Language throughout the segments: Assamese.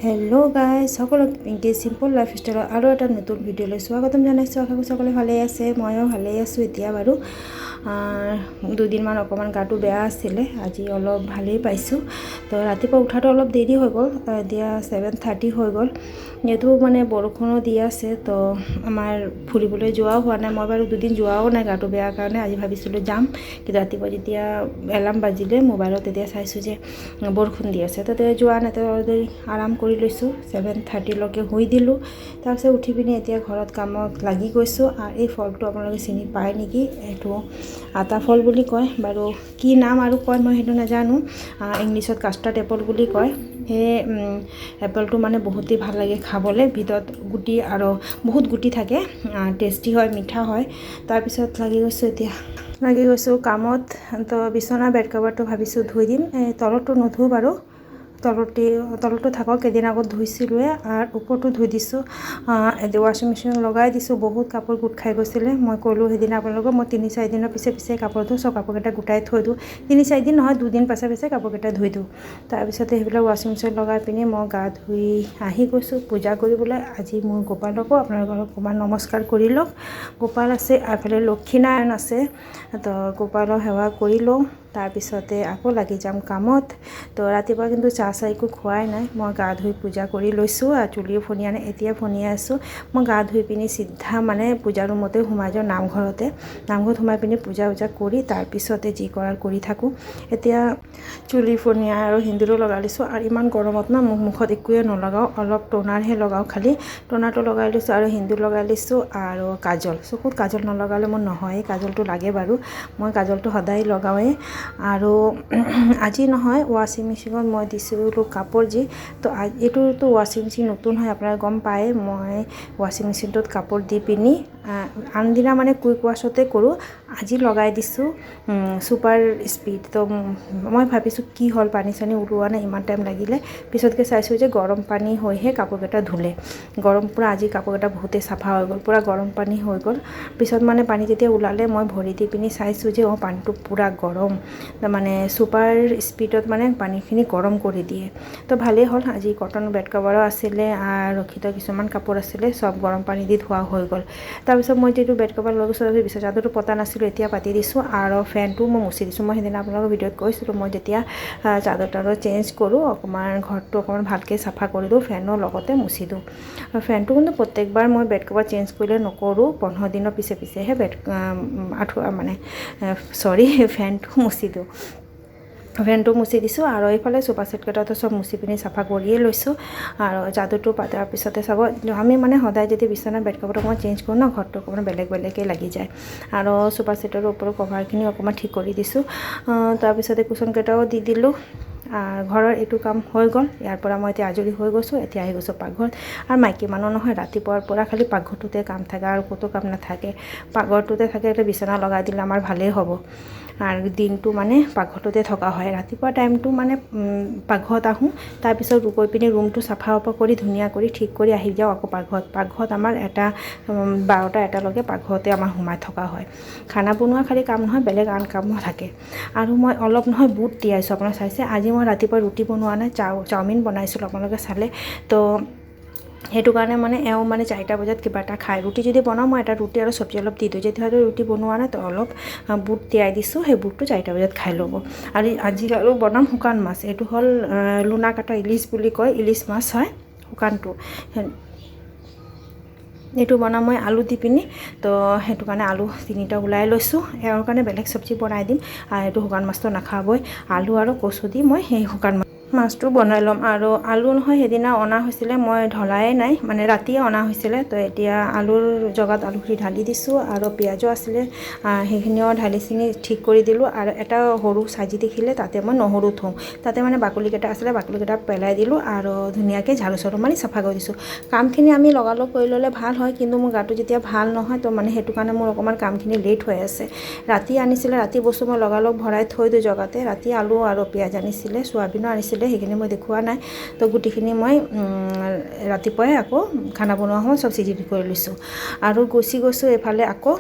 हेलो गाइस সকলক পিংকি সিম্পল লাইফষ্টাইলৰ আৰু এটা নতুন ভিডিঅ'লৈ স্বাগতম জনাইছোঁ। আশা কৰোঁ সকলোৱে ভালেই আছে, ময়ো ভালেই আছোঁ। এতিয়া বাৰু দুদিনমান অকণমান গাটো বেয়া আছিলে, আজি অলপ ভালেই পাইছোঁ। তো ৰাতিপুৱা উঠাটো অলপ দেৰি হৈ গ'ল, এতিয়া 7:30 হৈ গ'ল। যিহেতু মানে বৰষুণো দি আছে, তো আমাৰ ফুৰিবলৈ যোৱাও হোৱা নাই। মই বাৰু দুদিন যোৱাও নাই গাটো বেয়াৰ কাৰণে। আজি ভাবিছিলোঁ যাম, কিন্তু ৰাতিপুৱা যেতিয়া এলাৰ্ম বাজিলে মোবাইলত তেতিয়া চাইছোঁ যে বৰষুণ দি আছে, তো যোৱা নাই। তো আৰাম কৰি লৈছোঁ, 7:30লৈকে শুই দিলোঁ। তাৰপিছত উঠি পিনি এতিয়া ঘৰত কামত লাগি গৈছোঁ। আৰু এই ফলটো আপোনালোকে চিনি পায় নেকি? এইটো আটা ফল বুলি কয়, বাৰু কি নাম আৰু কয় মই সেইটো নাজানো। ইংলিছত কাষ্টাৰ্ড এপল বুলি কয়। সেই এপলটো মানে বহুতেই ভাল লাগে খাবলৈ, ভিতৰত গুটি আৰু বহুত গুটি থাকে, টেষ্টি হয়, মিঠা হয়। তাৰপিছত লাগি গৈছোঁ কামত। তো বিচনা বেড কভাৰটো ভাবিছোঁ ধুই দিম, তলতটো নুধুওঁ বাৰু, তলতো থাকক, এদিন আগত ধুইছিলোঁৱে। আৰু ওপৰতো ধুই দিছোঁ, ৱাশ্বিং মেচিন লগাই দিছোঁ। বহুত কাপোৰ গোট খাই গৈছিলে। মই ক'লোঁ সেইদিনা আপোনালোকক, মই 3-4 দিনৰ পিছে কাপোৰ ধুওঁ, চব কাপোৰকেইটা গোটাই থৈ দিওঁ। 3-4 দিন নহয়, 2 দিন পাছে কাপোৰকেইটা ধুই দিওঁ। তাৰপিছতে সেইবিলাক ৱাশ্বিং মেচিন লগাই পিনি মই গা ধুই আহি গৈছোঁ পূজা কৰিবলৈ। আজি মোৰ গোপালকো আপোনালোকৰ অকণমান নমস্কাৰ কৰি লওক। গোপাল আছে, এফালে লক্ষীনাৰায়ণ আছে, তো গোপালৰ সেৱা কৰি লওঁ। তাৰপিছতে আকৌ লাগি যাম কামত। তো ৰাতিপুৱা কিন্তু চাহ একো খোৱাই নাই, মই গা ধুই পূজা কৰি লৈছোঁ। আৰু চুলিও ফনিয়াই নাই, এতিয়া ফনিয়াই আছোঁ। মই গা ধুই পিনি চিধা মানে পূজা ৰুমতে সোমাই যাওঁ, নামঘৰত সোমাই পিনি পূজা কৰি তাৰপিছতে যি কৰাৰ কৰি থাকোঁ। এতিয়া চুলি ফনিয়াই আৰু সেন্দুৰো লগাই লৈছোঁ। আৰু ইমান গৰমত ন মুখত একোৱে নলগাওঁ, অলপ টোনাৰহে লগাওঁ, খালি টোনাৰটো লগাই লৈছোঁ আৰু সেন্দুৰ লগাই লৈছোঁ। আৰু কাজল, চকুত কাজল নলগালে মোৰ নহয়, কাজলটো লাগে বাৰু, মই কাজলটো সদায় লগাওঁৱেই। আৰু আজি নহয়, ৱাশ্বিং মেচিনত মই দিছিলোঁ কাপোৰ তো এইটোতো ৱাশ্বিং মেচিন নতুন হয়, আপোনালোকে গম পায়। মই ৱাশ্বিং মেচিনটোত কাপোৰ দি পিনি আনদিনা মানে কুইক ৱাছতে কৰোঁ, আজি লগাই দিছোঁ ছুপাৰ স্পীড। তো মই ভাবিছোঁ কি হ'ল, পানী চানী ওলোৱা নাই, ইমান টাইম লাগিলে। পিছতকৈ চাইছোঁ যে গৰম পানী হৈহে কাপোৰকেইটা ধুলে। পূৰা আজি কাপোৰকেইটা বহুতেই চাফা হৈ গ'ল, পূৰা গৰম পানী হৈ গ'ল। পিছত মানে পানী যেতিয়া ওলালে মই ভৰি দি পিনি চাইছোঁ যে পানীটো পূৰা গৰম, মানে ছুপাৰ স্পীডত মানে পানীখিনি গৰম কৰি দিয়ে। তো ভালেই হ'ল, আজি কটন বেড কভাৰো আছিলে আৰু ৰখিত কিছুমান কাপোৰ আছিলে, চব গৰম পানী দি ধোৱা হৈ গ'ল। তাৰপিছত মই যিটো বেড কভাৰ লৈ গৈছোঁ, বিছনা চাদৰটো পতা নাছিলোঁ, এতিয়া পাতি দিছোঁ। আৰু ফেনটো মই মুচি দিছোঁ। মই সেইদিনা আপোনালোকৰ ভিডিঅ'ত কৈছিলোঁ, মই যেতিয়া চাদৰ চেঞ্জ কৰোঁ, অকণমান ঘৰটো অকণমান ভালকৈ চাফা কৰি দিওঁ, ফেনৰ লগতে মুচি দিওঁ। ফেনটো কিন্তু প্ৰত্যেকবাৰ মই বেড কভাৰ চেঞ্জ কৰিলে নকৰোঁ, 15 দিনৰ পিছেহে ফেনটো মুচি দিওঁ। ফেনটো মুচি দিছোঁ। আৰু এইফালে চোফা ছেটকেইটাতো চব মুচি পিনি চাফা কৰিয়ে লৈছোঁ। আৰু যাদুটো পাতাৰ পিছতে চাব, আমি মানে সদায় যদি বিচনা বেড কভাৰটো অকণমান চেঞ্জ কৰোঁ ন, ঘৰটো অকণমান বেলেগকৈ লাগি যায়। আৰু চোফা ছেটৰ ওপৰৰ কভাৰখিনি অকণমান ঠিক কৰি দিছোঁ। তাৰপিছতে কুচনকেইটাও দি দিলোঁ। ঘৰৰ এইটো কাম হৈ গ'ল। ইয়াৰ পৰা মই এতিয়া আজৰি হৈ গৈছোঁ। এতিয়া আহি গৈছোঁ পাকঘৰত। আৰু মাইকী মানুহ নহয়, ৰাতিপুৱাৰ পৰা খালি পাকঘৰটোতে কাম থাকে, আৰু ক'তো কাম নাথাকে। পাকঘৰটোতে থাকে, এতিয়া বিচনা লগাই দিলে আমাৰ ভালেই হ'ব। আৰু দিনটো মানে পাকঘৰটোতে থকা হয়। ৰাতিপুৱা টাইমটো মানে পাকঘৰত আহোঁ, তাৰপিছত গৈ পিনি ৰুমটো চাফা কৰি ধুনীয়া কৰি ঠিক কৰি আহি যাওঁ আকৌ পাকঘৰত আমাৰ 12টা-1টালৈকে পাকঘৰতে আমাৰ সোমাই থকা হয়। খানা বনোৱা খালি কাম নহয়, বেলেগ আন কামো থাকে। আৰু মই অলপ নহয় বুট তিয়াইছোঁ, আপোনালোকে চাইছে। আজি মই ৰাতিপুৱা ৰুটি বনোৱা নাই, চাওমিন বনাইছিলোঁ, আপোনালোকে চালে। তো সেইটো কাৰণে মানে এওঁ মানে 4টা বজাত কিবা এটা খায়। ৰুটি যদি বনাওঁ, মই এটা ৰুটি আৰু চব্জি অলপ দি দিওঁ। যেতিয়াহ'লে ৰুটি বনোৱা নাই, তো অলপ বুট তিয়াই দিছোঁ, সেই বুটটো 4টা বজাত খাই ল'ব। আৰু আজি আৰু বনাম শুকান মাছ, এইটো হ'ল লোনা কাটা ইলিচ বুলি কয়, ইলিচ মাছ হয় শুকানটো। এইটো বনাম মই আলু দি পিনি, তো সেইটো কাৰণে আলু 3টা ওলাই লৈছোঁ। এওঁৰ কাৰণে বেলেগ চব্জি বনাই দিম, এইটো শুকান মাছটো নাখাবই। আলু আৰু কচু দি মই সেই শুকান মাছটো বনাই ল'ম। আৰু আলু নহয়, সেইদিনা অনা হৈছিলে, মই ঢলাই নাই, মানে ৰাতিয়ে অনা হৈছিলে। তো এতিয়া আলুৰ জগাত আলুখিনি ঢালি দিছোঁ। আৰু পিঁয়াজো আছিলে, সেইখিনিও ঢালি চিনি ঠিক কৰি দিলোঁ। আৰু এটা সৰু চাজি দেখিলে, তাতে মই নহৰু থওঁ, তাতে মানে বাকলিকেইটা আছিলে, বাকলিকেইটা পেলাই দিলোঁ। আৰু ধুনীয়াকৈ ঝাৰু চাৰু মাৰি চাফা কৰি দিছোঁ। কামখিনি আমি লগালগ কৰি ল'লে ভাল হয়, কিন্তু মোৰ গাটো যেতিয়া ভাল নহয়, তো মানে সেইটো কাৰণে মোৰ অকণমান কামখিনি লেট হৈ আছে। ৰাতি আনিছিলে, ৰাতি বস্তু মই লগালগ ভৰাই থৈ দিওঁ জগাতে। ৰাতি আলু আৰু পিঁয়াজ আনিছিলে, চয়াবিনো আনিছিলে। আছিলে সেইখিনি মই দেখুওৱা নাই। তো গোটেইখিনি মই ৰাতিপুৱাই আকৌ খানা বনোৱা সময়ত চব চিজিল কৰি লৈছোঁ। আৰু গৈছোঁ এইফালে আকৌ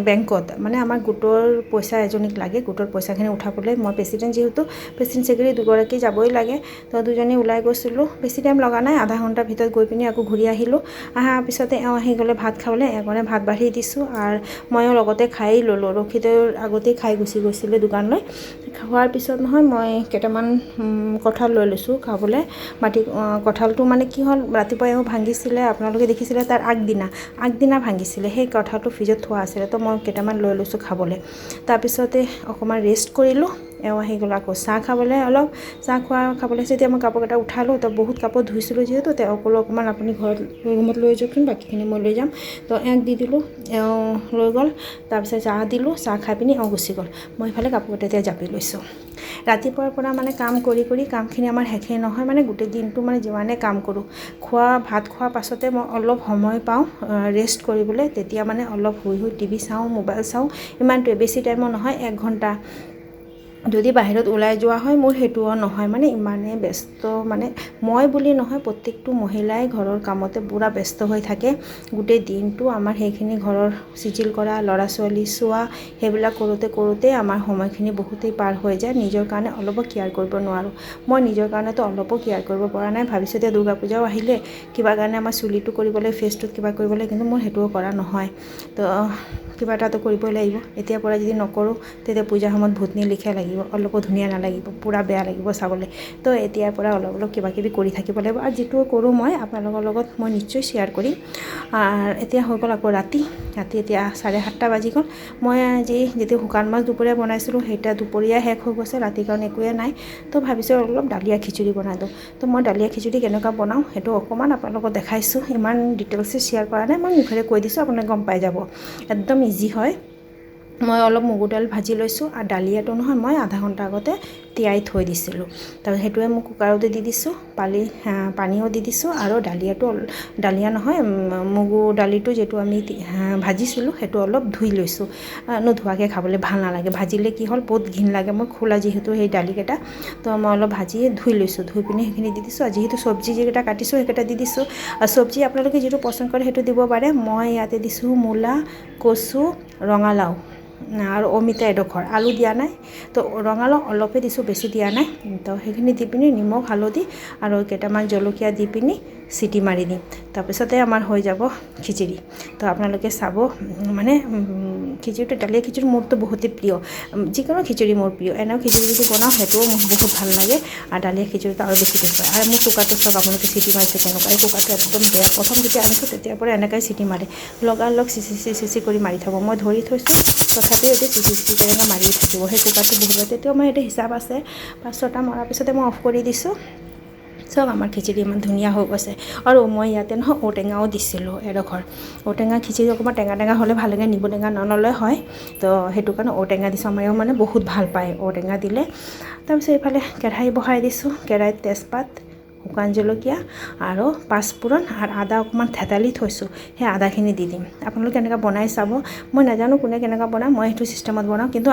বেংকত, মানে আমাৰ গোটৰ পইচা এজনীক লাগে, গোটৰ পইচাখিনি উঠাবলৈ। মই প্ৰেছিডেণ্ট যিহেতু, প্ৰেছিডেণ্ট ছেক্ৰেটাৰী দুগৰাকী যাবই লাগে। তো দুজনী ওলাই গৈছিলোঁ, বেছি টাইম লগা নাই, আধা ঘণ্টাৰ ভিতৰত গৈ পিনি আকৌ ঘূৰি আহিলোঁ। অহাৰ পিছতে আহি গ'লে ভাত খাবলৈ, এগনে ভাত বাঢ়ি দিছোঁ আৰু ময়ো লগতে খাই ল'লোঁ। ৰখিতৰ আগতেই খাই গুচি গৈছিলে দোকানলৈ। খোৱাৰ পিছত নহয় মই কেইটামান কঁঠাল লৈ লৈছোঁ খাবলৈ। কঁঠালটো মানে কি হ'ল, ৰাতিপুৱা ভাঙিছিলে, আপোনালোকে দেখিছিলে তাৰ আগদিনা ভাঙিছিলে। সেই কঁঠালটো ফ্ৰিজত থোৱা আছিলে, তো মই কেইটামান লৈ লৈছোঁ খাবলৈ। তাৰপিছতে অকণমান ৰেষ্ট কৰিলোঁ। আহি গ'ল আকৌ চাহ খাবলৈ, অলপ চাহ খাবলৈ যেতিয়া মই কাপোৰ কেইটা উঠালোঁ, তো বহুত কাপোৰ ধুইছিলোঁ যিহেতু, ক'লোঁ অকণমান আপুনি ঘৰত ৰুমত লৈ যাওকচোন, বাকীখিনি মই লৈ যাম। তো দি দিলোঁ, লৈ গ'ল। তাৰপিছত চাহ দিলোঁ, চাহ খাই পিনি গুচি গ'ল। মই ইফালে কাপোৰ এতিয়া জাপি লৈছোঁ। ৰাতিপুৱাৰ পৰা মানে কাম কৰি কামখিনি আমাৰ শেষেই নহয়, মানে গোটেই দিনটো মানে যিমানে কাম কৰোঁ, ভাত খোৱাৰ পাছতে মই অলপ সময় পাওঁ ৰেষ্ট কৰিবলৈ, তেতিয়া মানে অলপ শুই টিভি চাওঁ, মোবাইল চাওঁ, ইমানটোৱে, বেছি টাইমো নহয়, 1 ঘণ্টা। যদি বাহিৰত ওলাই যোৱা হয় মোৰ সেইটোও নহয়, মানে ইমানেই ব্যস্ত, মানে মই বুলি নহয়, প্ৰত্যেকটো মহিলাই ঘৰৰ কামতে পূৰা ব্যস্ত হৈ থাকে গোটেই দিনটো। আমাৰ সেইখিনি ঘৰৰ চিজিল কৰা, ল'ৰা ছোৱালী চোৱা, সেইবিলাক কৰোঁতে আমাৰ সময়খিনি বহুতেই পাৰ হৈ যায়। নিজৰ কাৰণে অলপো কেয়াৰ কৰিব নোৱাৰোঁ। মই নিজৰ কাৰণেতো অলপো কেয়াৰ কৰিব পৰা নাই। ভাবিছোঁ এতিয়া দুৰ্গা পূজাও আহিলে, কিবা কাৰণে আমাৰ চুলিটো কৰিবলৈ, ফেচটোত কিবা কৰিবলৈ, কিন্তু মোৰ সেইটোও কৰা নহয়। তো কিবা এটাতো কৰিবই লাগিব। এতিয়াৰ পৰা যদি নকৰোঁ, তেতিয়া পূজাৰ সময়ত ভূতনি লিখা লাগিব, অলপো ধুনীয়া নালাগিব, পূৰা বেয়া লাগিব চাবলৈ। তো এতিয়াৰ পৰা অলপ কিবাকিবি কৰি থাকিব লাগিব। আৰু যিটো কৰোঁ মই আপোনালোকৰ লগত মই নিশ্চয় শ্বেয়াৰ কৰিম। এতিয়া হৈ গ'ল আকৌ ৰাতি এতিয়া 7:30 বাজি গ'ল। মই আজি যিটো শুকান মাছ দুপৰীয়া বনাইছিলোঁ, সেইটা দুপৰীয়া শেষ হৈ গৈছে, ৰাতিৰ কাৰণে একোৱে নাই। তো ভাবিছোঁ অলপ দালিয়া খিচিৰি বনাই দিওঁ। তো মই দালিয়া খিচিৰি কেনেকুৱা বনাওঁ সেইটো অকণমান আপোনালোকক দেখাইছোঁ, ইমান ডিটেইলছে শ্বেয়াৰ কৰা নাই, মই মুখেৰে কৈ দিছোঁ, আপোনালোকে গম পাই যাব। একদম ইজি হয়। মই অলপ মগুৰ দাইল ভাজি লৈছোঁ, আৰু দালিয়াটো নহয় মই আধা ঘণ্টা আগতে তিয়াই থৈ দিছিলোঁ। তাৰপিছত সেইটোৱে মই কুকাৰতে দি দিছোঁ, পানীও দি দিছোঁ, আৰু দালিয়া নহয়, মগু দালিটো যিটো আমি ভাজিছিলোঁ সেইটো অলপ ধুই লৈছোঁ। নোধোৱাকৈ খাবলৈ ভাল নালাগে, ভাজিলে কি হ'ল বহুত ঘিণ লাগে। মই খোলা যিহেতু সেই দালিকেইটা, তো মই অলপ ভাজি ধুই লৈছোঁ, ধুই পিনি সেইখিনি দি দিছোঁ। আৰু যিহেতু চব্জি যিকেইটা কাটিছোঁ সেইকেইটা দি দিছোঁ। আৰু চব্জি আপোনালোকে যিটো পচন্দ কৰে সেইটো দিব পাৰে। মই ইয়াতে দিছোঁ মূলা, কচু, ৰঙালাও আৰু অমিতা এডোখৰ, আলু দিয়া নাই। তো ৰঙালাও অলপে দিছোঁ, বেছি দিয়া নাই। তো সেইখিনি দি পিনি নিমখ, হালধি আৰু কেইটামান জলকীয়া দি পিনি চিটি মাৰি দিম। তাৰপিছতে আমাৰ হৈ যাব খিচিৰি। তো আপোনালোকে চাব, মানে খিচিৰিটো, দালিয়া খিচিৰি মোৰতো বহুতেই প্ৰিয়, যিকোনো খিচিৰি মোৰ প্ৰিয়। এনেও খিচিৰি যদি বনাওঁ সেইটোও মোৰ বহুত ভাল লাগে, আৰু দালিয়া খিচিৰিটো আৰু বেছি টেষ্ট হয়। আৰু মোৰ কুকাৰটো চাওক আপোনালোকে চিটি মাৰিছে কেনেকুৱা, এই কুকাৰটো একদম বেয়া। প্ৰথম যেতিয়া আনিছোঁ তেতিয়াৰ পৰা এনেকৈ চিটি মাৰে, লগালগ চিচি কৰি মাৰি থাকোঁ। মই ধৰি থৈছোঁ, তথাপিও এতিয়া চিচি তেনেকৈ মাৰি থাকিব। সেই কুকাৰটো বহুত, তেতিয়াও মই এটা হিচাপ আছে, 5-6টা মৰাৰ পিছতে মই অফ কৰি দিছোঁ। চব আমাৰ খিচিৰি ইমান ধুনীয়া হৈ গৈছে। আৰু মই ইয়াতে নহয় ঔটেঙাও দিছিলোঁ এডোখৰ। ঔটেঙা খিচিৰি অকণমান টেঙা ভাল লাগে, নিম্বু টেঙা নললে হয়। তো সেইটো কাৰণে ঔটেঙা দিছোঁ, আমাৰো মানে বহুত ভাল পায় ঔটেঙা দিলে। তাৰপিছত এইফালে কেৰাহী বহাই দিছোঁ, কেৰাহীত তেজপাত, শুকান জলকীয়া আৰু পাঁচফোৰণ আৰু আদা অকণমান থেতালি থৈছোঁ, সেই আদাখিনি দি দিম। আপোনালোকে এনেকৈ বনাই চাব। মই নাজানো কোনে কেনেকৈ বনায়, মই সেইটো চিষ্টেমত বনাওঁ, কিন্তু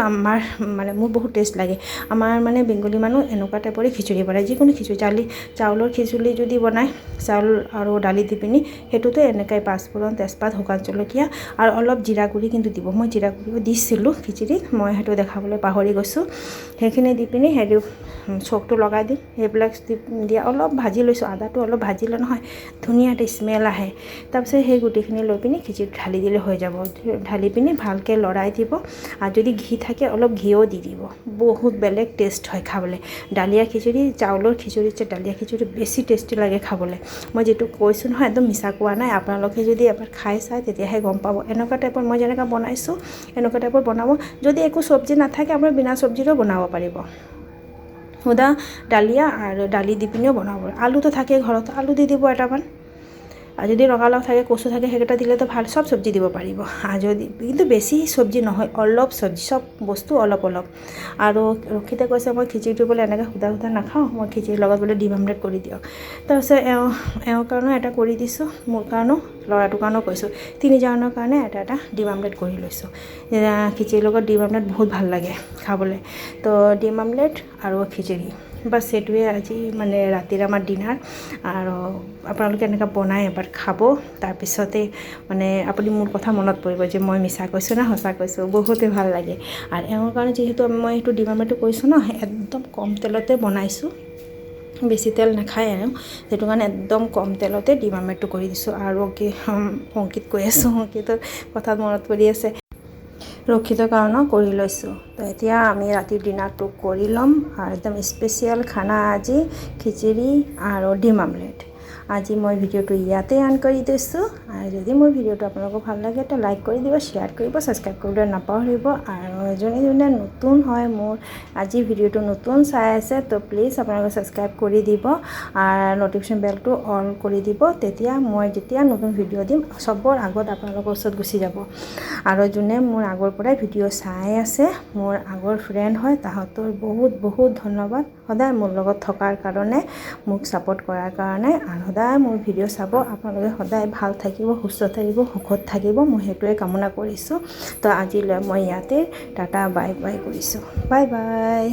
মোৰ বহুত টেষ্ট লাগে। আমাৰ মানে বেংগলী মানুহ এনেকুৱা টাইপৰে খিচিৰি বনায়, যিকোনো খিচিৰি, চাউলৰ খিচিৰি যদি বনায়, চাউল আৰু দালি দি পিনি, সেইটোতো এনেকৈ পাঁচফোৰণ, তেজপাত, শুকান জলকীয়া আৰু অলপ জিৰা গুড়ি কিন্তু দিব। মই জিৰা গুড়িও দিছিলোঁ খিচিৰিত, মই সেইটো দেখাবলৈ পাহৰি গৈছোঁ। সেইখিনি দি পিনি সেইটো চকটো লগাই দিম। সেইবিলাক দিয়া অলপ ভাজি লৈছোঁ, আদাটো অলপ ভাজিলে নহয় ধুনীয়া এটা স্মেল আহে। তাৰপিছত সেই গুটিখিনি লৈ পিনি খিচিৰিত ঢালি দিলে হৈ যাব। ঢালি পিনি ভালকৈ লৰাই দিব, আৰু যদি ঘি থাকে অলপ ঘিও দি দিব, বহুত বেলেগ টেষ্ট হয় খাবলৈ। দালিয়া খিচিৰি, চাউলৰ খিচিৰিতছে দালিয়া খিচিৰি বেছি টেষ্টি লাগে খাবলৈ। মই যিটো কৈছোঁ নহয় একদম মিছা কোৱা নাই, আপোনালোকে যদি এবাৰ খাই চায় তেতিয়াহে গম পাব। এনেকুৱা টাইপৰ মই যেনেকৈ বনাইছোঁ এনেকুৱা টাইপৰ বনাব। যদি একো চব্জি নাথাকে আপোনাৰ বিনা চব্জিৰেও বনাব পাৰিব। সুদা দালিয়া আৰু দালি দি পিনিও বনাব পাৰে। আলুটো থাকে ঘৰত, আলু দি দিব এটামান। আৰু যদি ৰঙালাও থাকে, কচু থাকে, সেইকেইটা দিলেতো ভাল, চব চব্জি দিব পাৰিব। আৰু যদি কিন্তু বেছি চব্জি নহয়, অলপ চব্জি, চব বস্তু অলপ। আৰু ৰখিতে কৈছে মই খিচিৰিটো বোলে এনেকৈ সুদা নাখাওঁ, মই খিচিৰিৰ লগত বোলে ডিম আমলেট কৰি দিয়ক। তাৰপিছত এওঁৰ কাৰণেও এটা কৰি দিছোঁ, মোৰ কাৰণেও, ল'ৰাটোৰ কাৰণেও কৈছোঁ, 3জনৰ কাৰণে এটা ডিম আমলেট কৰি লৈছোঁ। খিচিৰিৰ লগত ডিম আমলেট বহুত ভাল লাগে খাবলৈ। তো ডিম আমলেট আৰু খিচিৰি বাছ সেইটোৱে আজি মানে ৰাতিৰ আমাৰ ডিনাৰ। আৰু আপোনালোকে এনেকৈ বনাই এবাৰ খাব, তাৰপিছতে মানে আপুনি মোৰ কথা মনত পৰিব যে মই মিছা কৈছোঁ না সঁচা কৈছোঁ। বহুতেই ভাল লাগে। আৰু এওঁৰ কাৰণে যিহেতু মই সেইটো ডিমামেটো কৈছোঁ ন, একদম কম তেলতে বনাইছোঁ, বেছি তেল নাখায় আৰু সেইটো কাৰণে একদম কম তেলতে ডিমামেটটো কৰি দিছোঁ। আৰু কি অংকিত কৈ আছোঁ, অংকিতৰ কথাত মনত পৰি আছে, ৰক্ষিতৰ কাৰণেও কৰি লৈছোঁ। তো এতিয়া আমি ৰাতিৰ ডিনাৰটো কৰি ল'ম। আৰু একদম স্পেচিয়েল খানা আজি খিচিৰি আৰু ডিম আমলেট। আজি মই ভিডিঅ'টো ইয়াতে এণ্ড কৰি দিছোঁ। আৰু যদি মোৰ ভিডিঅ'টো আপোনালোকক ভাল লাগে তো লাইক কৰি দিব, শ্বেয়াৰ কৰিব, ছাবস্ক্ৰাইব কৰিবলৈ নাপাহৰিব। আৰু যোনে যোনে নতুন হয়, মোৰ আজি ভিডিঅ'টো নতুন চাই আছে, তো প্লিজ আপোনালোকে ছাবস্ক্ৰাইব কৰি দিব আৰু ন'টিফিকেশ্যন বেলটো অন কৰি দিব। তেতিয়া মই যেতিয়া নতুন ভিডিঅ' দিম চবৰ আগত আপোনালোকৰ ওচৰত গুচি যাব। আৰু যোনে মোৰ আগৰ পৰাই ভিডিঅ' চাই আছে, মোৰ আগৰ ফ্ৰেণ্ড হয়, তাহাঁতৰ বহুত বহুত ধন্যবাদ সদায় মোৰ লগত থকাৰ কাৰণে, মোক ছাপোৰ্ট কৰাৰ কাৰণে। আৰু সদায় মোৰ ভিডিঅ' চাব। আপোনালোকে সদায় ভাল থাকিব, সুস্থ থাকিব, সুখত থাকিব, মই সেইটোৱে কামনা কৰিছোঁ। তো আজিলৈ মই ইয়াতে টাটা বাই বাই কৰিছোঁ। Bye bye.